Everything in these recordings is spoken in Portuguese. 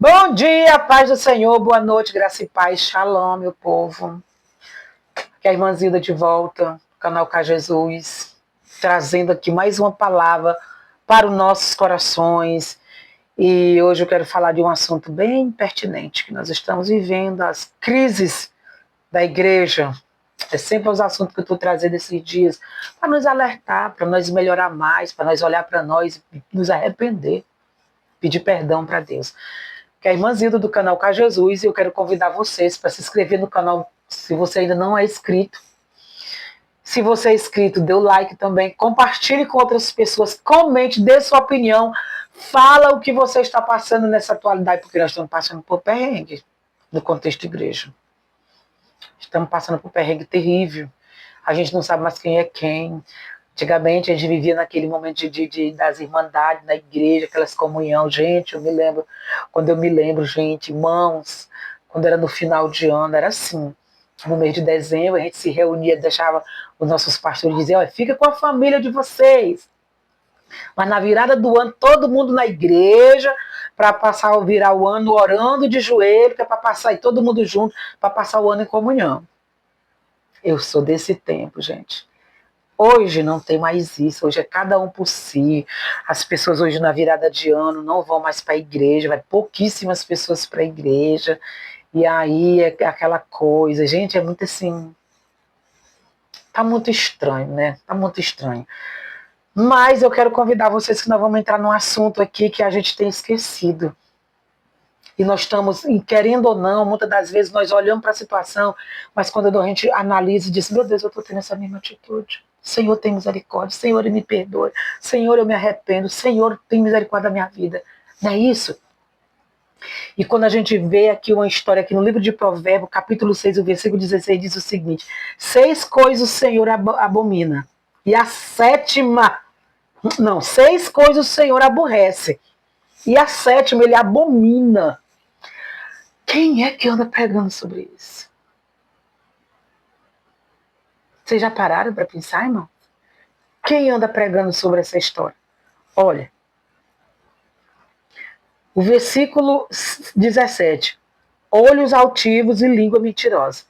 Bom dia, paz do Senhor, boa noite, graça e paz, shalom, meu povo. Aqui é a irmã Zilda de volta, canal K Jesus, trazendo aqui mais uma palavra para os nossos corações. E hoje eu quero falar de um assunto bem pertinente, que nós estamos vivendo, as crises da igreja. É sempre os assuntos que eu estou trazendo esses dias, para nos alertar, para nós melhorar mais, para nós olhar para nós e nos arrepender, pedir perdão para Deus. Que é a irmã Zilda do canal K Jesus, e eu quero convidar vocês para se inscrever no canal, se você ainda não é inscrito. Se você é inscrito, dê o like também, compartilhe com outras pessoas, comente, dê sua opinião, fala o que você está passando nessa atualidade, porque nós estamos passando por perrengue no contexto de igreja. Estamos passando por perrengue terrível. A gente não sabe mais quem é quem. Antigamente a gente vivia naquele momento das irmandades na igreja, aquelas comunhão. Gente, eu me lembro, quando eu me lembro, gente, irmãos, quando era no final de ano, era assim. No mês de dezembro, a gente se reunia, deixava os nossos pastores dizer, olha, fica com a família de vocês. Mas na virada do ano, todo mundo na igreja, para virar o ano orando de joelho, que é para passar, e todo mundo junto, para passar o ano em comunhão. Eu sou desse tempo, gente. Hoje não tem mais isso, hoje é cada um por si. As pessoas hoje na virada de ano não vão mais para a igreja, vai pouquíssimas pessoas para a igreja. E aí é aquela coisa, gente, é muito assim, tá muito estranho, né? Tá muito estranho. Mas eu quero convidar vocês que nós vamos entrar num assunto aqui que a gente tem esquecido. E nós estamos, querendo ou não, muitas das vezes nós olhamos para a situação, mas quando a gente analisa e diz, meu Deus, eu estou tendo essa mesma atitude. Senhor, tem misericórdia. Senhor, me perdoe. Senhor, eu me arrependo. Senhor, tem misericórdia da minha vida. Não é isso? E quando a gente vê aqui uma história, aqui no livro de Provérbios, capítulo 6, o versículo 16, diz o seguinte, 6 coisas o Senhor abomina. E a sétima, não, 6 coisas o Senhor aborrece. E a sétima ele abomina. Quem é que anda pregando sobre isso? Vocês já pararam para pensar, irmão? Quem anda pregando sobre essa história? Olha, o versículo 17. Olhos altivos e língua mentirosa.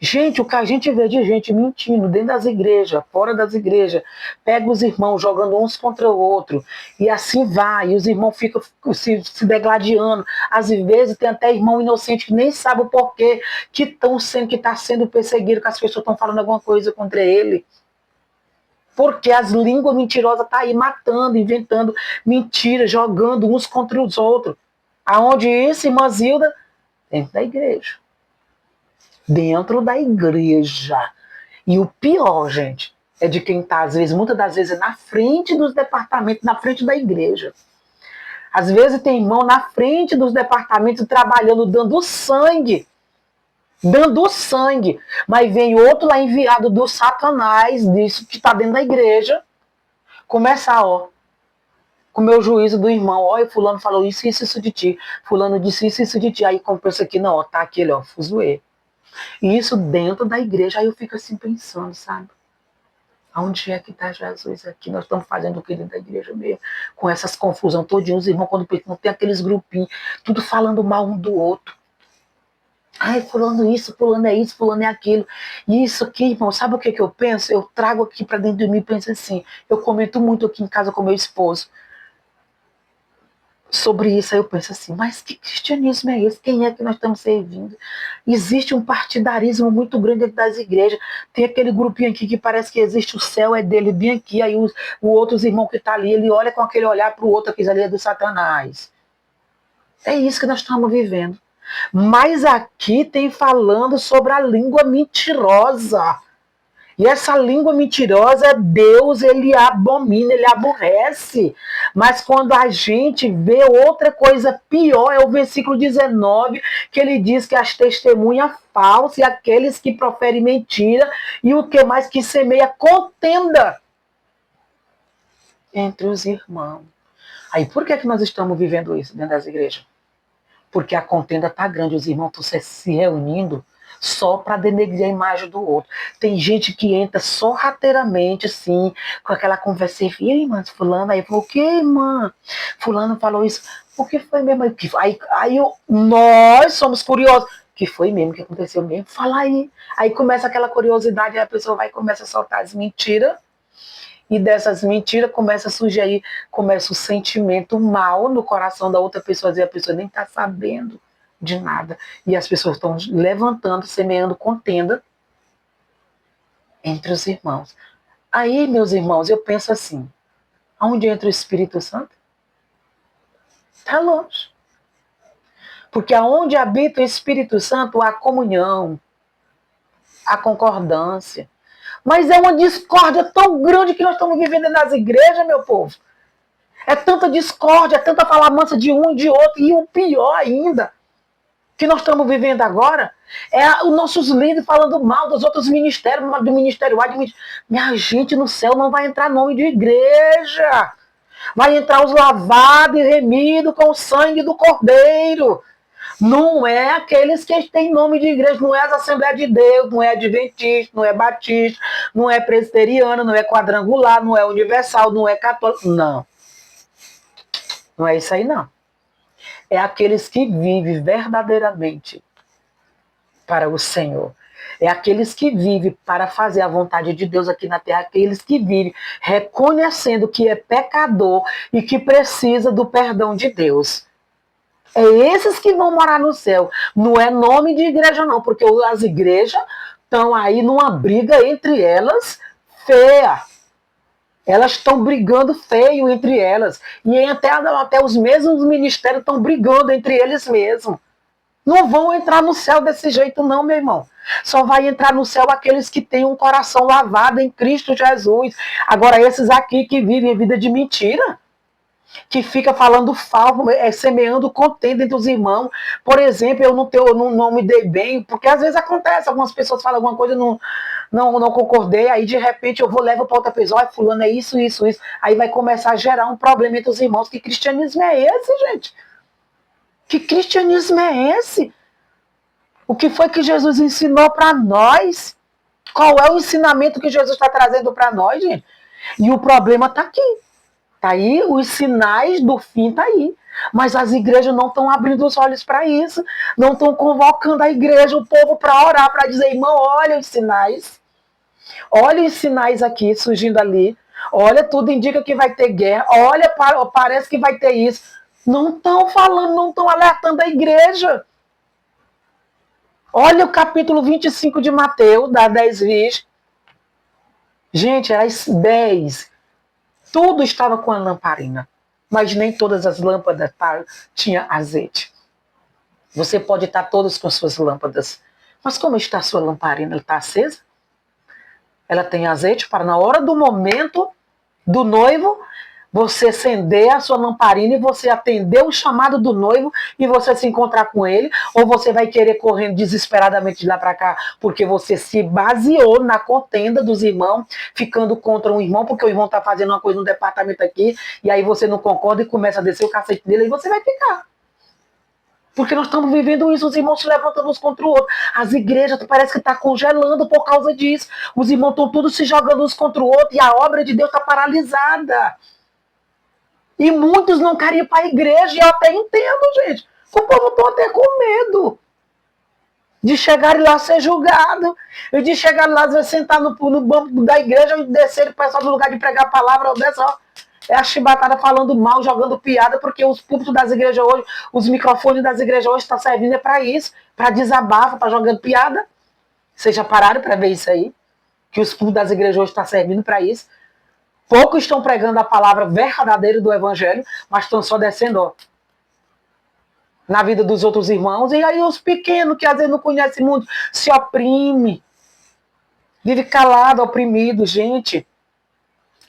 Gente, o que a gente vê de gente mentindo dentro das igrejas, fora das igrejas, pega os irmãos jogando uns contra o outro, e assim vai, e os irmãos ficam se degladiando. Às vezes tem até irmão inocente que nem sabe o porquê que está sendo perseguido, que as pessoas estão falando alguma coisa contra ele. Porque as línguas mentirosas estão aí matando, inventando mentiras, jogando uns contra os outros. Aonde isso, irmã Zilda? Dentro da igreja. Dentro da igreja. E o pior, gente, é de quem está, às vezes, muitas das vezes, na frente dos departamentos, na frente da igreja. Às vezes tem irmão na frente dos departamentos trabalhando, dando sangue. Dando sangue. Mas vem outro lá enviado do Satanás, disso que está dentro da igreja, começar, ó, com o meu juízo do irmão, ó, fulano falou isso de ti, fulano disse isso de ti, aí compensa aqui, não, ó, tá aquele, ó, fuzuê. E isso dentro da igreja, aí eu fico assim pensando, sabe? Aonde é que está Jesus aqui? Nós estamos fazendo o que dentro da igreja mesmo? Com essas confusões todinhas, os irmãos, quando não tem aqueles grupinhos, tudo falando mal um do outro. Ai, fulano isso, fulano é isso, fulano é aquilo. E isso aqui, irmão, sabe o que eu penso? Eu trago aqui para dentro de mim e penso assim, eu comento muito aqui em casa com meu esposo sobre isso, aí eu penso assim, mas que cristianismo é esse? Quem é que nós estamos servindo? Existe um partidarismo muito grande dentro das igrejas, tem aquele grupinho aqui que parece que existe o céu, é dele bem aqui, aí o outro irmão que está ali, ele olha com aquele olhar para o outro, aqui ali é do Satanás. É isso que nós estamos vivendo. Mas aqui tem falando sobre a língua mentirosa. E essa língua mentirosa, Deus, ele abomina, ele aborrece. Mas quando a gente vê outra coisa pior, é o versículo 19, que ele diz que as testemunhas falsas e aqueles que proferem mentira, e o que mais que semeia contenda entre os irmãos. Aí por que nós estamos vivendo isso dentro das igrejas? Porque a contenda está grande, os irmãos estão se reunindo só para denegrir a imagem do outro. Tem gente que entra sorrateiramente, assim, com aquela conversa, e aí, irmã, fulano, aí falou, o que, irmã? Fulano falou isso. O que foi mesmo? Nós somos curiosos. O que foi mesmo que aconteceu mesmo? Fala aí. Aí começa aquela curiosidade, a pessoa vai e começa a soltar as mentiras, e dessas mentiras começa a surgir aí, começa o sentimento mal no coração da outra pessoa, e a pessoa nem está sabendo de nada. E as pessoas estão levantando, semeando contenda entre os irmãos. Aí, meus irmãos, eu penso assim, aonde entra o Espírito Santo? Está longe. Porque aonde habita o Espírito Santo, há comunhão, há concordância. Mas é uma discórdia tão grande que nós estamos vivendo nas igrejas, meu povo. É tanta discórdia, é tanta falar mansa de um e de outro, e o pior ainda, que nós estamos vivendo agora, é os nossos líderes falando mal dos outros ministérios, do ministério A. Minha gente, no céu não vai entrar nome de igreja. Vai entrar os lavados e remidos com o sangue do Cordeiro. Não é aqueles que têm nome de igreja, não é as Assembleias de Deus, não é adventista, não é batista, não é presbiteriana, não é quadrangular, não é universal, não é católico. Não. Não é isso aí, não. É aqueles que vivem verdadeiramente para o Senhor. É aqueles que vivem para fazer a vontade de Deus aqui na terra, aqueles que vivem reconhecendo que é pecador e que precisa do perdão de Deus. É esses que vão morar no céu. Não é nome de igreja, não, porque as igrejas estão aí numa briga entre elas feia. Elas estão brigando feio entre elas. E até os mesmos ministérios estão brigando entre eles mesmos. Não vão entrar no céu desse jeito, não, meu irmão. Só vai entrar no céu aqueles que têm um coração lavado em Cristo Jesus. Agora, esses aqui que vivem a vida de mentira, que fica falando falso, semeando contenda entre os irmãos. Por exemplo, eu não me dei bem, porque às vezes acontece, algumas pessoas falam alguma coisa, não concordei, aí de repente eu levo para outra pessoa, fulano é isso. Aí vai começar a gerar um problema entre os irmãos. Que cristianismo é esse, gente? Que cristianismo é esse? O que foi que Jesus ensinou para nós? Qual é o ensinamento que Jesus está trazendo para nós, gente? E o problema está aqui. Está aí, os sinais do fim está aí. Mas as igrejas não estão abrindo os olhos para isso. Não estão convocando a igreja, o povo, para orar, para dizer, irmão, olha os sinais. Olha os sinais aqui surgindo ali. Olha, tudo indica que vai ter guerra. Olha, parece que vai ter isso. Não estão falando, não estão alertando a igreja. Olha o capítulo 25 de Mateus, da 10 virgens. Gente, as 10. Tudo estava com a lamparina. Mas nem todas as lâmpadas tinham azeite. Você pode estar todos com suas lâmpadas. Mas como está a sua lamparina? Ela está acesa? Ela tem azeite para na hora do momento do noivo, você acender a sua lamparina e você atender o chamado do noivo e você se encontrar com ele, ou você vai querer correndo desesperadamente de lá para cá, porque você se baseou na contenda dos irmãos, ficando contra um irmão, porque o irmão está fazendo uma coisa no departamento aqui, e aí você não concorda e começa a descer o cacete dele, e você vai ficar. Porque nós estamos vivendo isso, os irmãos se levantando uns contra o outro. As igrejas parece que estão congelando por causa disso. Os irmãos estão todos se jogando uns contra o outro e a obra de Deus está paralisada. E muitos não querem ir para a igreja, e eu até entendo, gente. O povo está até com medo de chegar lá ser julgado, e de chegar lá, às vezes, sentar no banco da igreja e descer o pessoal do lugar de pregar a palavra, é a chibatada falando mal, jogando piada, porque os púlpitos das igrejas hoje, os microfones das igrejas hoje estão servindo para isso, para desabafo, para jogando piada. Vocês já pararam para ver isso aí? Que os púlpitos das igrejas hoje estão servindo para isso. Poucos estão pregando a palavra verdadeira do evangelho, mas estão só descendo, ó, na vida dos outros irmãos. E aí os pequenos, que às vezes não conhecem muito, se oprime. Vive calado, oprimido, gente.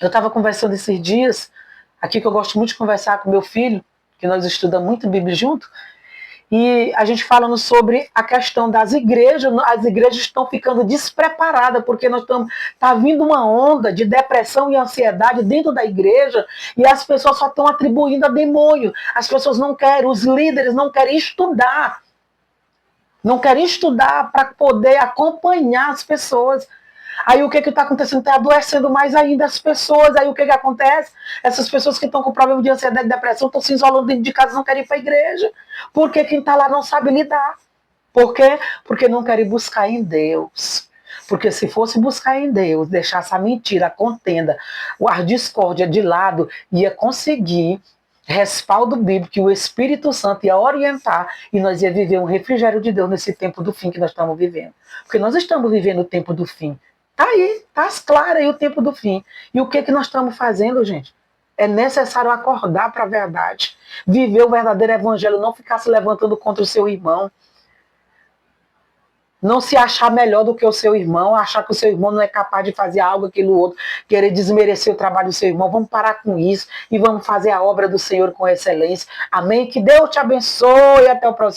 Eu estava conversando esses dias, aqui que eu gosto muito de conversar com meu filho, que nós estudamos muito Bíblia junto, e a gente falando sobre a questão das igrejas. As igrejas estão ficando despreparadas, porque tá vindo uma onda de depressão e ansiedade dentro da igreja, e as pessoas só estão atribuindo a demônio. As pessoas não querem, os líderes não querem estudar. Não querem estudar para poder acompanhar as pessoas. Aí o que está acontecendo? Está adoecendo mais ainda as pessoas. Aí o que acontece? Essas pessoas que estão com problema de ansiedade e depressão estão se isolando dentro de casa, não querem ir para a igreja. Porque quem está lá não sabe lidar. Por quê? Porque não querem buscar em Deus. Porque se fosse buscar em Deus, deixar essa mentira, a contenda, a discórdia de lado, ia conseguir respaldo bíblico, que o Espírito Santo ia orientar e nós ia viver um refrigério de Deus nesse tempo do fim que nós estamos vivendo. Porque nós estamos vivendo o tempo do fim. Tá aí, tá claro aí o tempo do fim. E o que nós estamos fazendo, gente? É necessário acordar para a verdade. Viver o verdadeiro evangelho, não ficar se levantando contra o seu irmão. Não se achar melhor do que o seu irmão, achar que o seu irmão não é capaz de fazer algo, aquilo outro, querer desmerecer o trabalho do seu irmão. Vamos parar com isso e vamos fazer a obra do Senhor com excelência. Amém? Que Deus te abençoe. Até o próximo.